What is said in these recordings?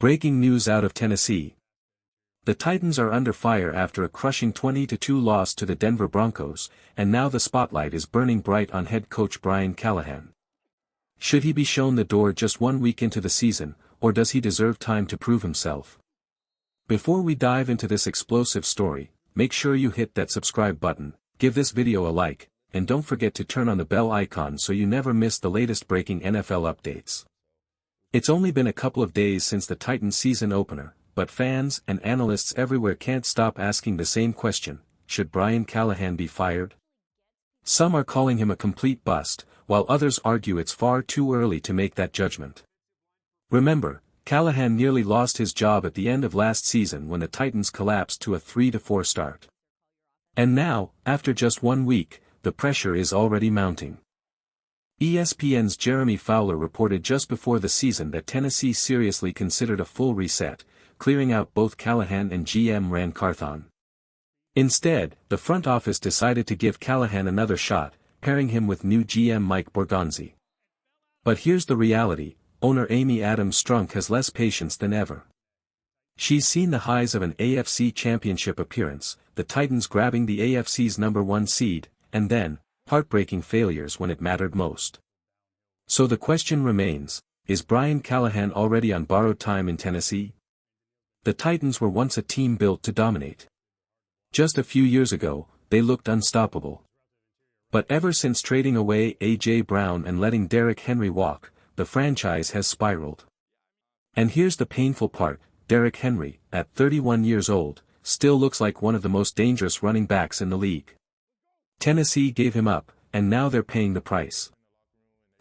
Breaking news out of Tennessee. The Titans are under fire after a crushing 20-2 loss to the Denver Broncos, and now the spotlight is burning bright on head coach Brian Callahan. Should he be shown the door just 1 week into the season, or does he deserve time to prove himself? Before we dive into this explosive story, make sure you hit that subscribe button, give this video a like, and don't forget to turn on the bell icon so you never miss the latest breaking NFL updates. It's only been a couple of days since the Titans season opener, but fans and analysts everywhere can't stop asking the same question: should Brian Callahan be fired? Some are calling him a complete bust, while others argue it's far too early to make that judgment. Remember, Callahan nearly lost his job at the end of last season when the Titans collapsed to a 3-4 start. And now, after just 1 week, the pressure is already mounting. ESPN's Jeremy Fowler reported just before the season that Tennessee seriously considered a full reset, clearing out both Callahan and GM Ran Carthon. Instead, the front office decided to give Callahan another shot, pairing him with new GM Mike Borgonzi. But here's the reality: owner Amy Adams Strunk has less patience than ever. She's seen the highs of an AFC championship appearance, the Titans grabbing the AFC's #1 seed, and then, heartbreaking failures when it mattered most. So the question remains, is Brian Callahan already on borrowed time in Tennessee? The Titans were once a team built to dominate. Just a few years ago, they looked unstoppable. But ever since trading away A.J. Brown and letting Derrick Henry walk, the franchise has spiraled. And here's the painful part: Derrick Henry, at 31 years old, still looks like one of the most dangerous running backs in the league. Tennessee gave him up, and now they're paying the price.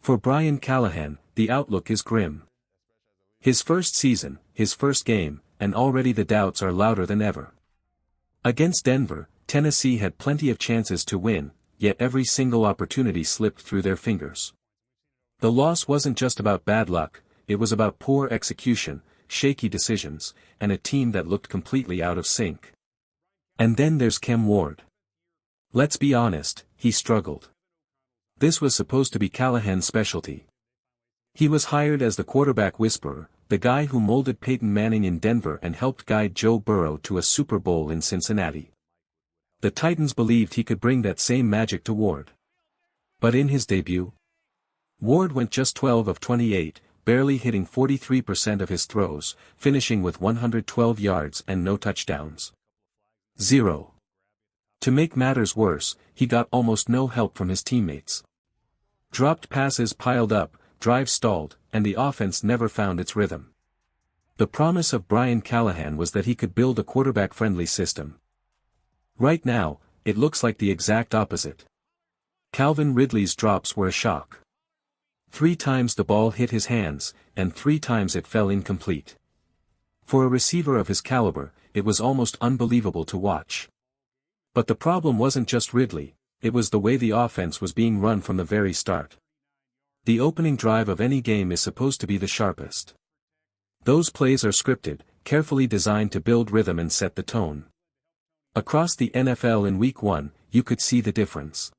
For Brian Callahan, the outlook is grim. His first season, his first game, and already the doubts are louder than ever. Against Denver, Tennessee had plenty of chances to win, yet every single opportunity slipped through their fingers. The loss wasn't just about bad luck, it was about poor execution, shaky decisions, and a team that looked completely out of sync. And then there's Cam Ward. Let's be honest, he struggled. This was supposed to be Callahan's specialty. He was hired as the quarterback whisperer, the guy who molded Peyton Manning in Denver and helped guide Joe Burrow to a Super Bowl in Cincinnati. The Titans believed he could bring that same magic to Ward. But in his debut, Ward went just 12 of 28, barely hitting 43% of his throws, finishing with 112 yards and no touchdowns. 0. To make matters worse, he got almost no help from his teammates. Dropped passes piled up, drives stalled, and the offense never found its rhythm. The promise of Brian Callahan was that he could build a quarterback-friendly system. Right now, it looks like the exact opposite. Calvin Ridley's drops were a shock. 3 times the ball hit his hands, and 3 times it fell incomplete. For a receiver of his caliber, it was almost unbelievable to watch. But the problem wasn't just Ridley, it was the way the offense was being run from the very start. The opening drive of any game is supposed to be the sharpest. Those plays are scripted, carefully designed to build rhythm and set the tone. Across the NFL in Week 1, you could see the difference.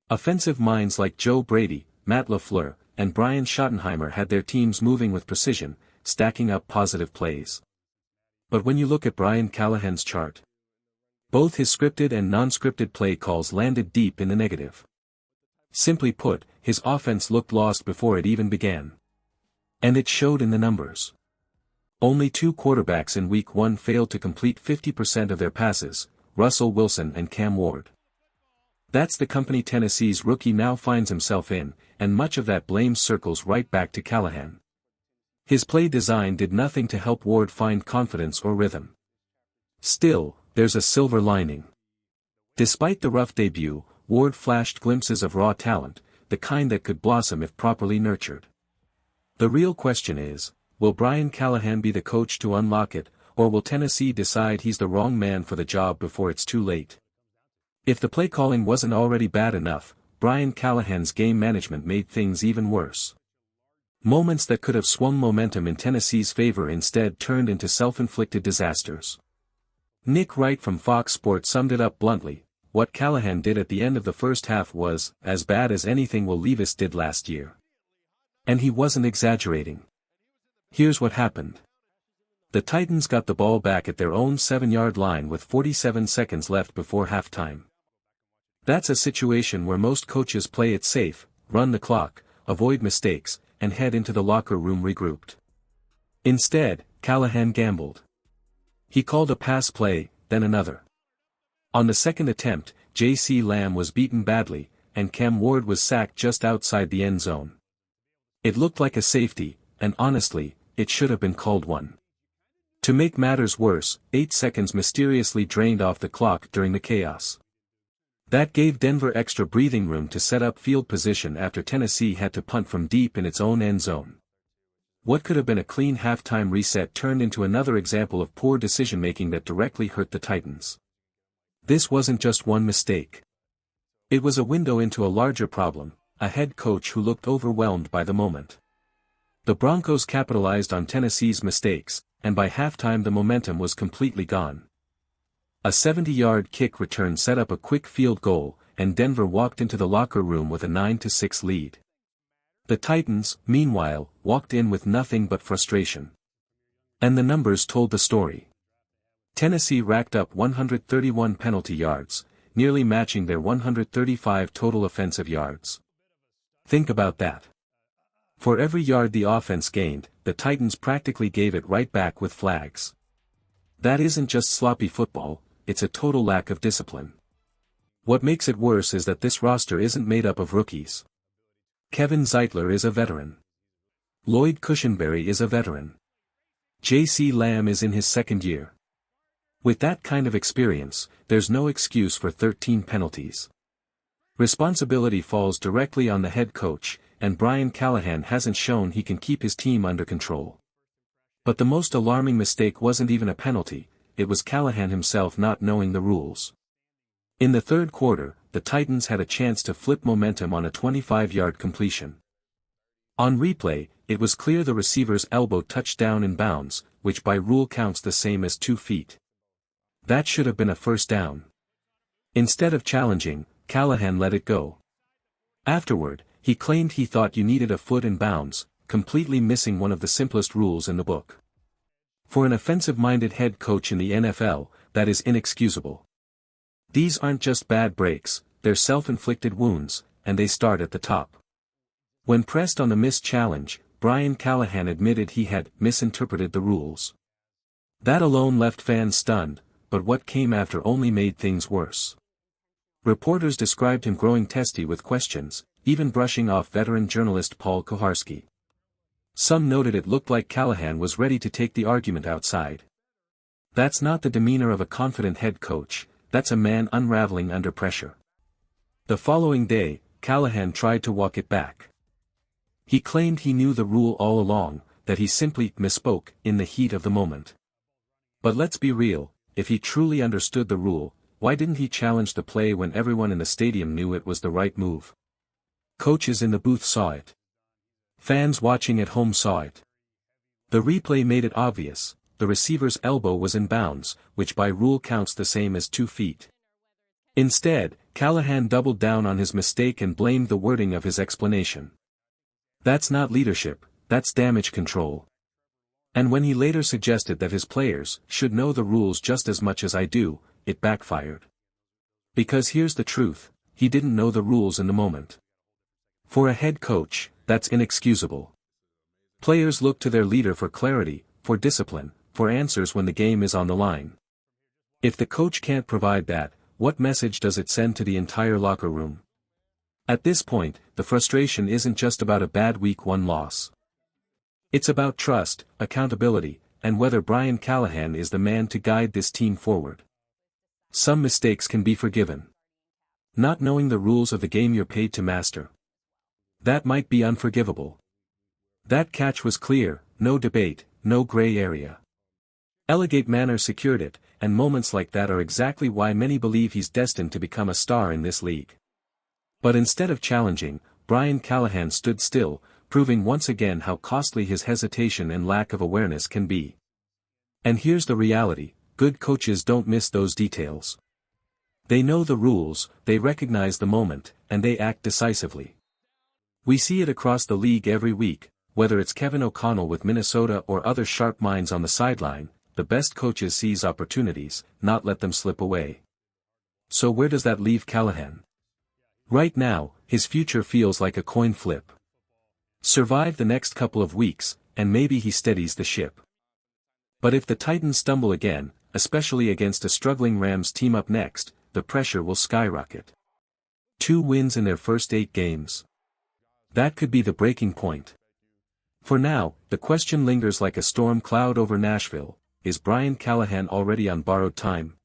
Offensive minds like Joe Brady, Matt LaFleur, and Brian Schottenheimer had their teams moving with precision, stacking up positive plays. But when you look at Brian Callahan's chart, both his scripted and non-scripted play calls landed deep in the negative. Simply put, his offense looked lost before it even began. And it showed in the numbers. Only 2 quarterbacks in Week 1 failed to complete 50% of their passes, Russell Wilson and Cam Ward. That's the company Tennessee's rookie now finds himself in, and much of that blame circles right back to Callahan. His play design did nothing to help Ward find confidence or rhythm. Still, there's a silver lining. Despite the rough debut, Ward flashed glimpses of raw talent, the kind that could blossom if properly nurtured. The real question is, will Brian Callahan be the coach to unlock it, or will Tennessee decide he's the wrong man for the job before it's too late? If the play calling wasn't already bad enough, Brian Callahan's game management made things even worse. Moments that could have swung momentum in Tennessee's favor instead turned into self-inflicted disasters. Nick Wright from Fox Sports summed it up bluntly: what Callahan did at the end of the first half was as bad as anything Will Levis did last year. And he wasn't exaggerating. Here's what happened. The Titans got the ball back at their own 7-yard line with 47 seconds left before halftime. That's a situation where most coaches play it safe, run the clock, avoid mistakes, and head into the locker room regrouped. Instead, Callahan gambled. He called a pass play, then another. On the second attempt, J.C. Lamb was beaten badly, and Cam Ward was sacked just outside the end zone. It looked like a safety, and honestly, it should have been called one. To make matters worse, 8 seconds mysteriously drained off the clock during the chaos. That gave Denver extra breathing room to set up field position after Tennessee had to punt from deep in its own end zone. What could have been a clean halftime reset turned into another example of poor decision-making that directly hurt the Titans. This wasn't just one mistake. It was a window into a larger problem, a head coach who looked overwhelmed by the moment. The Broncos capitalized on Tennessee's mistakes, and by halftime the momentum was completely gone. A 70-yard kick return set up a quick field goal, and Denver walked into the locker room with a 9-6 lead. The Titans, meanwhile, walked in with nothing but frustration. And the numbers told the story. Tennessee racked up 131 penalty yards, nearly matching their 135 total offensive yards. Think about that. For every yard the offense gained, the Titans practically gave it right back with flags. That isn't just sloppy football, it's a total lack of discipline. What makes it worse is that this roster isn't made up of rookies. Kevin Zeitler is a veteran. Lloyd Cushenberry is a veteran. J.C. Lamb is in his second year. With that kind of experience, there's no excuse for 13 penalties. Responsibility falls directly on the head coach, and Brian Callahan hasn't shown he can keep his team under control. But the most alarming mistake wasn't even a penalty, it was Callahan himself not knowing the rules. In the third quarter, the Titans had a chance to flip momentum on a 25-yard completion. On replay, it was clear the receiver's elbow touched down in bounds, which by rule counts the same as 2 feet. That should have been a first down. Instead of challenging, Callahan let it go. Afterward, he claimed he thought you needed a foot in bounds, completely missing one of the simplest rules in the book. For an offensive-minded head coach in the NFL, that is inexcusable. These aren't just bad breaks, they're self-inflicted wounds, and they start at the top. When pressed on the missed challenge, Brian Callahan admitted he had misinterpreted the rules. That alone left fans stunned, but what came after only made things worse. Reporters described him growing testy with questions, even brushing off veteran journalist Paul Kuharsky. Some noted it looked like Callahan was ready to take the argument outside. That's not the demeanor of a confident head coach, that's a man unraveling under pressure. The following day, Callahan tried to walk it back. He claimed he knew the rule all along, that he simply misspoke in the heat of the moment. But let's be real, if he truly understood the rule, why didn't he challenge the play when everyone in the stadium knew it was the right move? Coaches in the booth saw it. Fans watching at home saw it. The replay made it obvious, the receiver's elbow was in bounds, which by rule counts the same as 2 feet. Instead, Callahan doubled down on his mistake and blamed the wording of his explanation. That's not leadership, that's damage control. And when he later suggested that his players should know the rules just as much as I do, it backfired. Because here's the truth, he didn't know the rules in the moment. For a head coach, that's inexcusable. Players look to their leader for clarity, for discipline, for answers when the game is on the line. If the coach can't provide that, what message does it send to the entire locker room? At this point, the frustration isn't just about a bad Week 1 loss. It's about trust, accountability, and whether Brian Callahan is the man to guide this team forward. Some mistakes can be forgiven. Not knowing the rules of the game you're paid to master. That might be unforgivable. That catch was clear, no debate, no gray area. Elegant manner secured it, and moments like that are exactly why many believe he's destined to become a star in this league. But instead of challenging, Brian Callahan stood still, proving once again how costly his hesitation and lack of awareness can be. And here's the reality, good coaches don't miss those details. They know the rules, they recognize the moment, and they act decisively. We see it across the league every week, whether it's Kevin O'Connell with Minnesota or other sharp minds on the sideline, the best coaches seize opportunities, not let them slip away. So where does that leave Callahan? Right now, his future feels like a coin flip. Survive the next couple of weeks, and maybe he steadies the ship. But if the Titans stumble again, especially against a struggling Rams team up next, the pressure will skyrocket. 2 wins in their first 8 games. That could be the breaking point. For now, the question lingers like a storm cloud over Nashville: is Brian Callahan already on borrowed time?